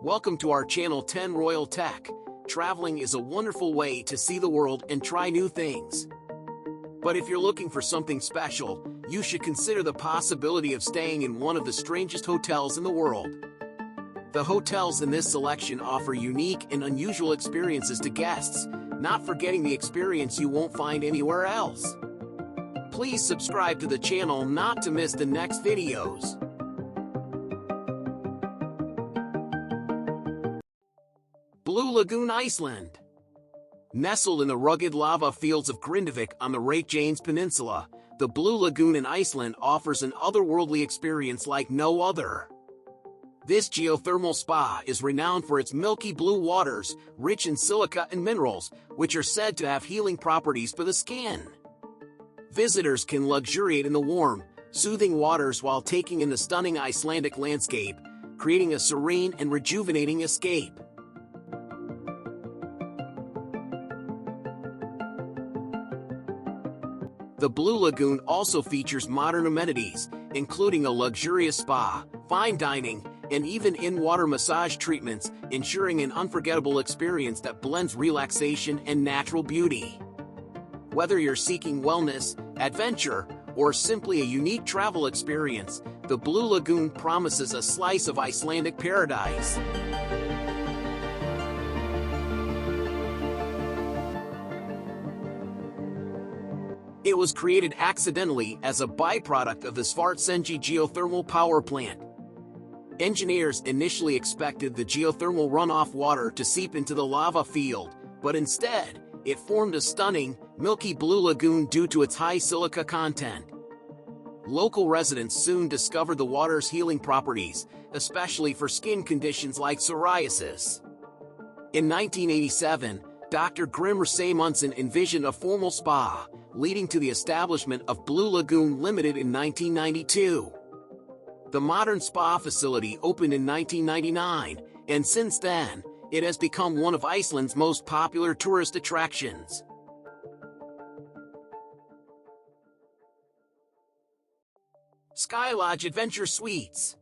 Welcome to our channel 10 Royal Tech. Traveling is a wonderful way to see the world and try new things. But if you're looking for something special, you should consider the possibility of staying in one of the strangest hotels in the world. The hotels in this selection offer unique and unusual experiences to guests, not forgetting the experience you won't find anywhere else. Please subscribe to the channel not to miss the next videos. Blue Lagoon, Iceland. Nestled in the rugged lava fields of Grindavik on the Reykjanes Peninsula, the Blue Lagoon in Iceland offers an otherworldly experience like no other. This geothermal spa is renowned for its milky blue waters, rich in silica and minerals, which are said to have healing properties for the skin. Visitors can luxuriate in the warm, soothing waters while taking in the stunning Icelandic landscape, creating a serene and rejuvenating escape. The Blue Lagoon also features modern amenities, including a luxurious spa, fine dining, and even in-water massage treatments, ensuring an unforgettable experience that blends relaxation and natural beauty. Whether you're seeking wellness, adventure, or simply a unique travel experience, the Blue Lagoon promises a slice of Icelandic paradise. It was created accidentally as a byproduct of the Svartsengi geothermal power plant. Engineers initially expected the geothermal runoff water to seep into the lava field, but instead, it formed a stunning, milky blue lagoon due to its high silica content. Local residents soon discovered the water's healing properties, especially for skin conditions like psoriasis. In 1987, Dr. Grimmer Samundsson envisioned a formal spa, leading to the establishment of Blue Lagoon Limited in 1992. The modern spa facility opened in 1999, and since then, it has become one of Iceland's most popular tourist attractions. Skylodge Adventure Suites.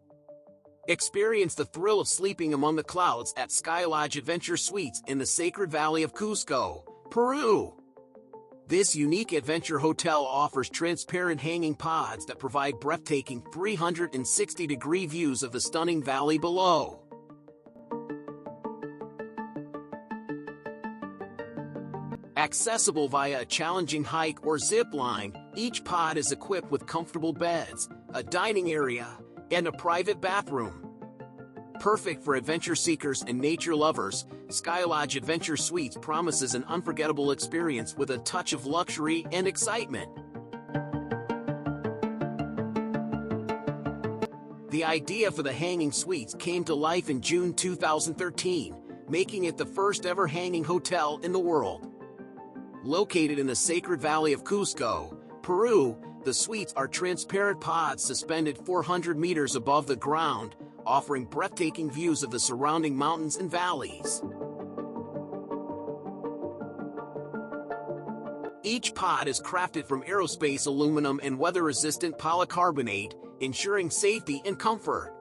Experience the thrill of sleeping among the clouds at Skylodge Adventure Suites in the sacred valley of Cusco, Peru. This unique adventure hotel offers transparent hanging pods that provide breathtaking 360-degree views of the stunning valley below. Accessible via a challenging hike or zip line, each pod is equipped with comfortable beds, a dining area, and a private bathroom. Perfect for adventure seekers and nature lovers, Skylodge Adventure Suites promises an unforgettable experience with a touch of luxury and excitement. The idea for the hanging suites came to life in June 2013, making it the first ever hanging hotel in the world. Located in the sacred valley of Cusco, Peru, the suites are transparent pods suspended 400 meters above the ground, offering breathtaking views of the surrounding mountains and valleys. Each pod is crafted from aerospace aluminum and weather-resistant polycarbonate, ensuring safety and comfort.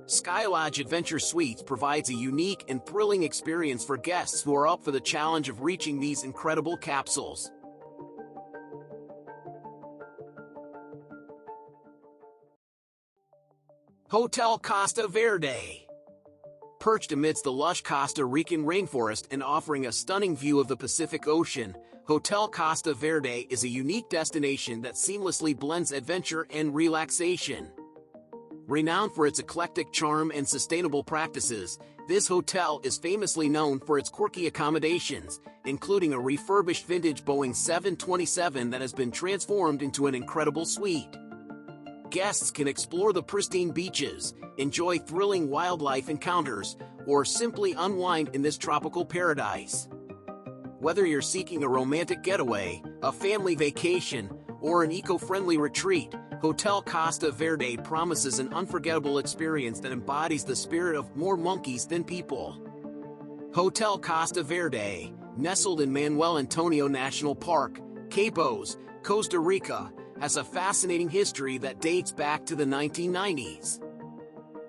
Skylodge Adventure Suites provides a unique and thrilling experience for guests who are up for the challenge of reaching these incredible capsules. Hotel Costa Verde. Perched amidst the lush Costa Rican rainforest and offering a stunning view of the Pacific Ocean, Hotel Costa Verde is a unique destination that seamlessly blends adventure and relaxation. Renowned for its eclectic charm and sustainable practices, this hotel is famously known for its quirky accommodations, including a refurbished vintage Boeing 727 that has been transformed into an incredible suite. Guests can explore the pristine beaches, enjoy thrilling wildlife encounters, or simply unwind in this tropical paradise. Whether you're seeking a romantic getaway, a family vacation, or an eco-friendly retreat, Hotel Costa Verde promises an unforgettable experience that embodies the spirit of more monkeys than people. Hotel Costa Verde, nestled in Manuel Antonio National Park, Cabos, Costa Rica, has a fascinating history that dates back to the 1990s.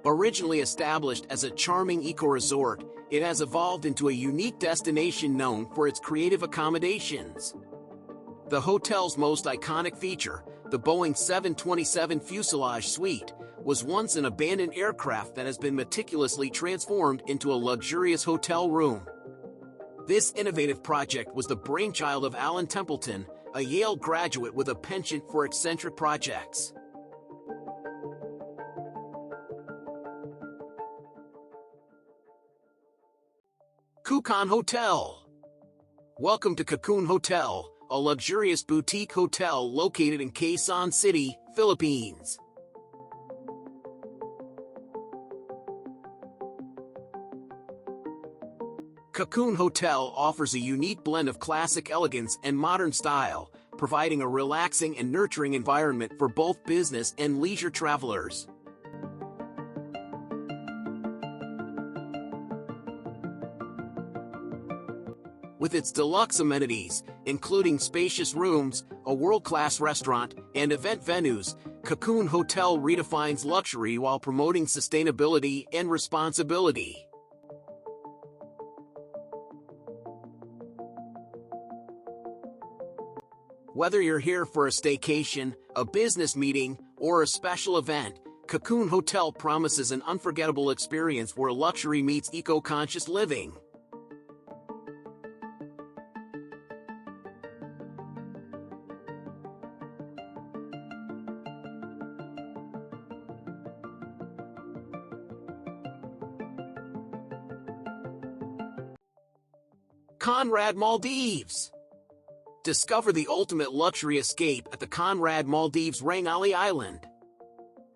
Originally established as a charming eco-resort, it has evolved into a unique destination known for its creative accommodations. The hotel's most iconic feature, the Boeing 727 fuselage suite, was once an abandoned aircraft that has been meticulously transformed into a luxurious hotel room. This innovative project was the brainchild of Alan Templeton, a Yale graduate with a penchant for eccentric projects. Coocon Hotel. Welcome to Coocon Hotel, a luxurious boutique hotel located in Quezon City, Philippines. Coocon Hotel offers a unique blend of classic elegance and modern style, providing a relaxing and nurturing environment for both business and leisure travelers. With its deluxe amenities, including spacious rooms, a world-class restaurant, and event venues, Coocon Hotel redefines luxury while promoting sustainability and responsibility. Whether you're here for a staycation, a business meeting, or a special event, Coocon Hotel promises an unforgettable experience where luxury meets eco-conscious living. Conrad Maldives. Discover the ultimate luxury escape at the Conrad Maldives Rangali Island.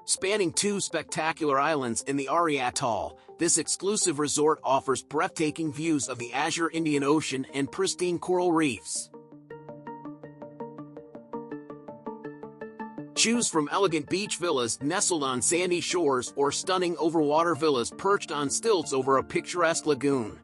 Spanning two spectacular islands in the Ari Atoll, this exclusive resort offers breathtaking views of the azure Indian Ocean and pristine coral reefs. Choose from elegant beach villas nestled on sandy shores or stunning overwater villas perched on stilts over a picturesque lagoon.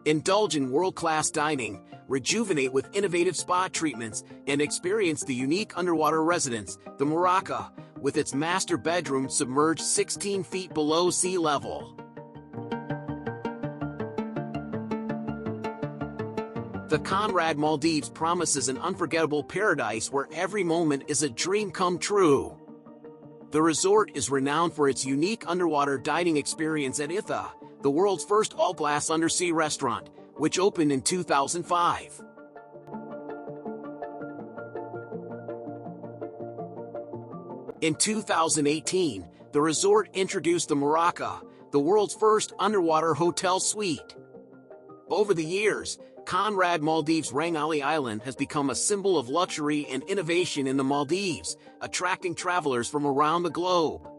Indulge in world-class dining, rejuvenate with innovative spa treatments, and experience the unique underwater residence, the Maraca, with its master bedroom submerged 16 feet below sea level. The Conrad Maldives promises an unforgettable paradise where every moment is a dream come true. The resort is renowned for its unique underwater dining experience at Itha, the world's first all-glass undersea restaurant, which opened in 2005. In 2018, the resort introduced the Maraca, the world's first underwater hotel suite. Over the years, Conrad Maldives Rangali Island has become a symbol of luxury and innovation in the Maldives, attracting travelers from around the globe.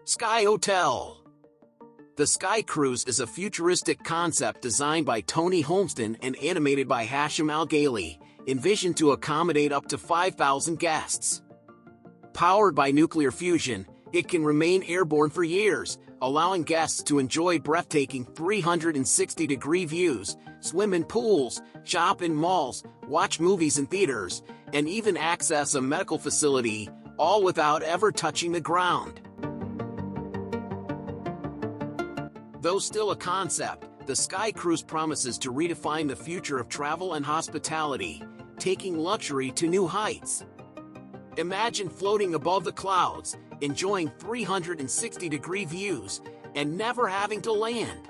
Sky Hotel. The Sky Cruise is a futuristic concept designed by Tony Holmeston and animated by Hashim Al-Ghaili, envisioned to accommodate up to 5,000 guests. Powered by nuclear fusion, it can remain airborne for years, allowing guests to enjoy breathtaking 360-degree views, swim in pools, shop in malls, watch movies in theaters, and even access a medical facility, all without ever touching the ground. Though still a concept, the Sky Cruise promises to redefine the future of travel and hospitality, taking luxury to new heights. Imagine floating above the clouds, enjoying 360-degree views, and never having to land.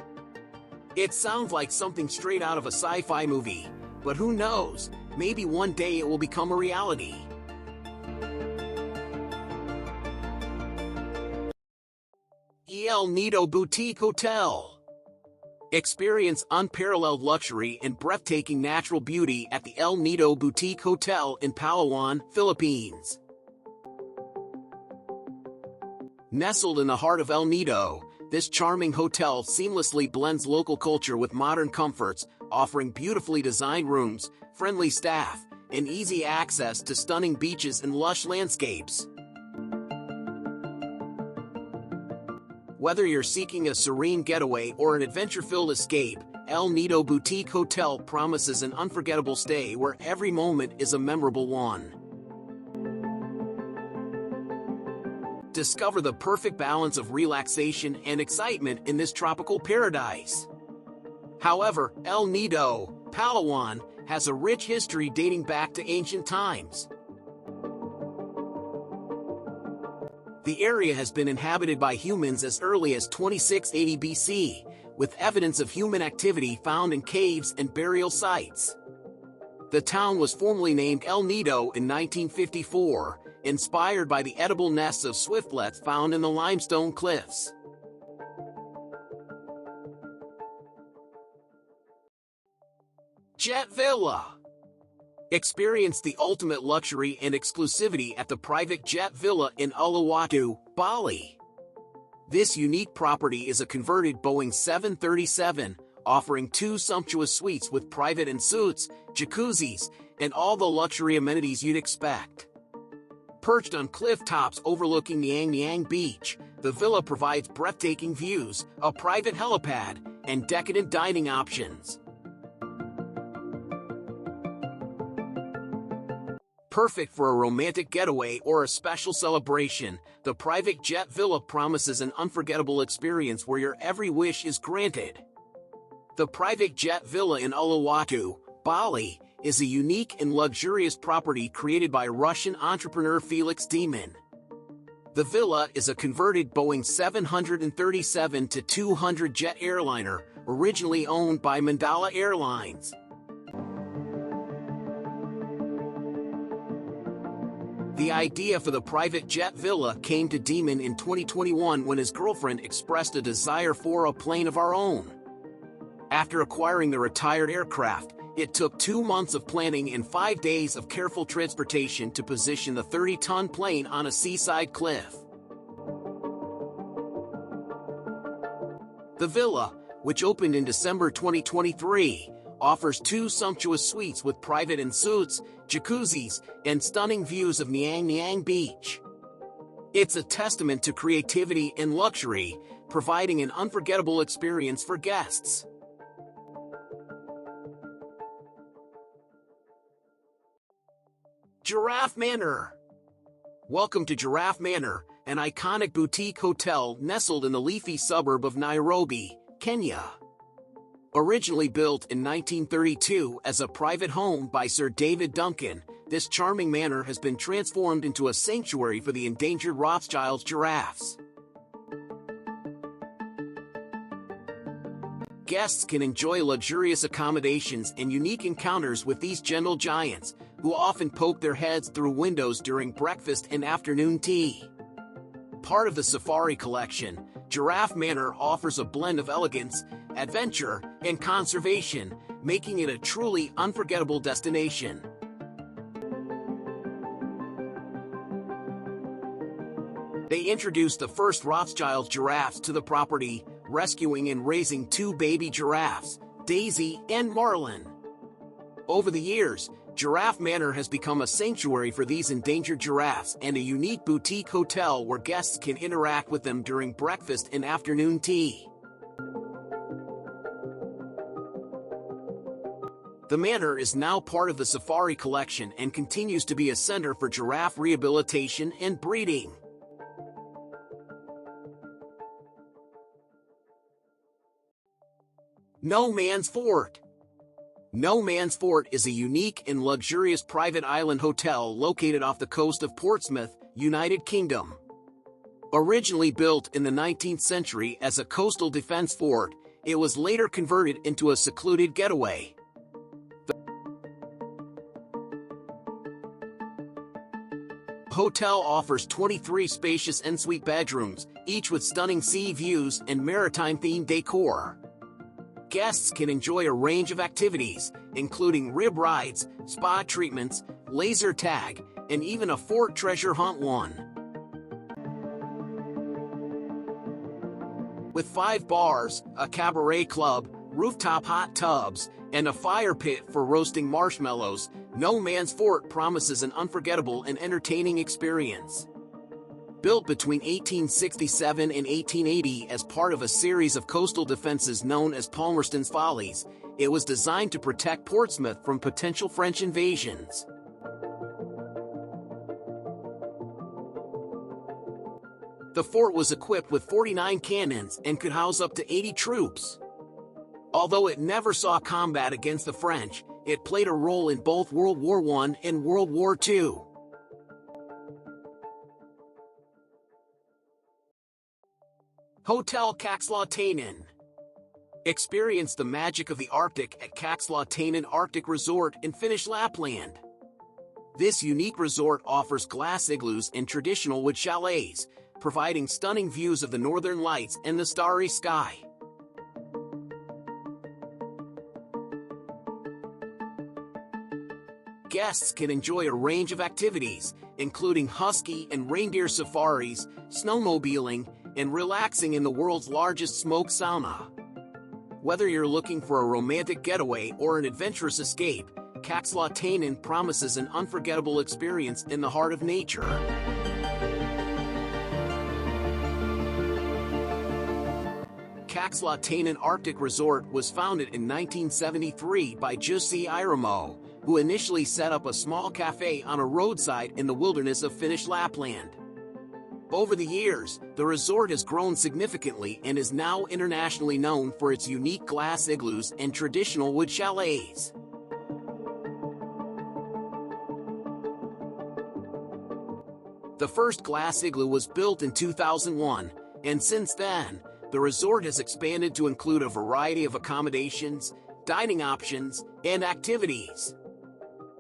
It sounds like something straight out of a sci-fi movie, but who knows, maybe one day it will become a reality. El Nido Boutique Hotel. Experience unparalleled luxury and breathtaking natural beauty at the El Nido Boutique Hotel in Palawan, Philippines. Nestled in the heart of El Nido, this charming hotel seamlessly blends local culture with modern comforts, offering beautifully designed rooms, friendly staff, and easy access to stunning beaches and lush landscapes. Whether you're seeking a serene getaway or an adventure-filled escape, El Nido Boutique Hotel promises an unforgettable stay where every moment is a memorable one. Discover the perfect balance of relaxation and excitement in this tropical paradise. However, El Nido, Palawan, has a rich history dating back to ancient times. The area has been inhabited by humans as early as 2680 BC, with evidence of human activity found in caves and burial sites. The town was formerly named El Nido in 1954, inspired by the edible nests of swiftlets found in the limestone cliffs. Jet Villa. Experience the ultimate luxury and exclusivity at the private Jet Villa in Uluwatu, Bali. This unique property is a converted Boeing 737, offering 2 sumptuous suites with private en-suites, jacuzzis, and all the luxury amenities you'd expect. Perched on cliff tops overlooking Niang Niang Beach, the villa provides breathtaking views, a private helipad, and decadent dining options. Perfect for a romantic getaway or a special celebration, the private Jet Villa promises an unforgettable experience where your every wish is granted. The private Jet Villa in Uluwatu, Bali, is a unique and luxurious property created by Russian entrepreneur Felix Demon. The villa is a converted Boeing 737-200 jet airliner, originally owned by Mandala Airlines. The idea for the private jet villa came to Demon in 2021 when his girlfriend expressed a desire for a plane of our own. After acquiring the retired aircraft, it took 2 months of planning and 5 days of careful transportation to position the 30-ton plane on a seaside cliff. The villa, which opened in December 2023, offers 2 sumptuous suites with private en-suites, jacuzzis, and stunning views of Niang Niang Beach. It's a testament to creativity and luxury, providing an unforgettable experience for guests. Giraffe Manor. Welcome to Giraffe Manor, an iconic boutique hotel nestled in the leafy suburb of Nairobi, Kenya. Originally built in 1932 as a private home by Sir David Duncan, this charming manor has been transformed into a sanctuary for the endangered Rothschild giraffes. Guests can enjoy luxurious accommodations and unique encounters with these gentle giants, who often poke their heads through windows during breakfast and afternoon tea. Part of the Safari Collection, Giraffe Manor offers a blend of elegance, adventure, and conservation, making it a truly unforgettable destination. They introduced the first Rothschild giraffes to the property, rescuing and raising 2 baby giraffes, Daisy and Marlin. Over the years, Giraffe Manor has become a sanctuary for these endangered giraffes and a unique boutique hotel where guests can interact with them during breakfast and afternoon tea. The manor is now part of the Safari Collection and continues to be a center for giraffe rehabilitation and breeding. No Man's Fort. No Man's Fort is a unique and luxurious private island hotel located off the coast of Portsmouth, United Kingdom. Originally built in the 19th century as a coastal defense fort, it was later converted into a secluded getaway. The hotel offers 23 spacious en-suite bedrooms, each with stunning sea views and maritime-themed decor. Guests can enjoy a range of activities, including rib rides, spa treatments, laser tag, and even a fort treasure hunt one. With 5 bars, a cabaret club, rooftop hot tubs, and a fire pit for roasting marshmallows, No Man's Fort promises an unforgettable and entertaining experience. Built between 1867 and 1880 as part of a series of coastal defenses known as Palmerston's Follies, it was designed to protect Portsmouth from potential French invasions. The fort was equipped with 49 cannons and could house up to 80 troops. Although it never saw combat against the French, it played a role in both World War I and World War II. Hotel Kakslauttanen. Experience the magic of the Arctic at Kakslauttanen Arctic Resort in Finnish Lapland. This unique resort offers glass igloos and traditional wood chalets, providing stunning views of the northern lights and the starry sky. Guests can enjoy a range of activities, including husky and reindeer safaris, snowmobiling, and relaxing in the world's largest smoke sauna. Whether you're looking for a romantic getaway or an adventurous escape, Kakslauttanen promises an unforgettable experience in the heart of nature. Kakslauttanen Arctic Resort was founded in 1973 by Jussi Iramo, who initially set up a small cafe on a roadside in the wilderness of Finnish Lapland. Over the years, the resort has grown significantly and is now internationally known for its unique glass igloos and traditional wood chalets. The first glass igloo was built in 2001, and since then, the resort has expanded to include a variety of accommodations, dining options, and activities.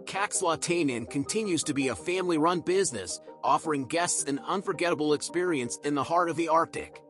Kakslauttanen continues to be a family-run business, offering guests an unforgettable experience in the heart of the Arctic.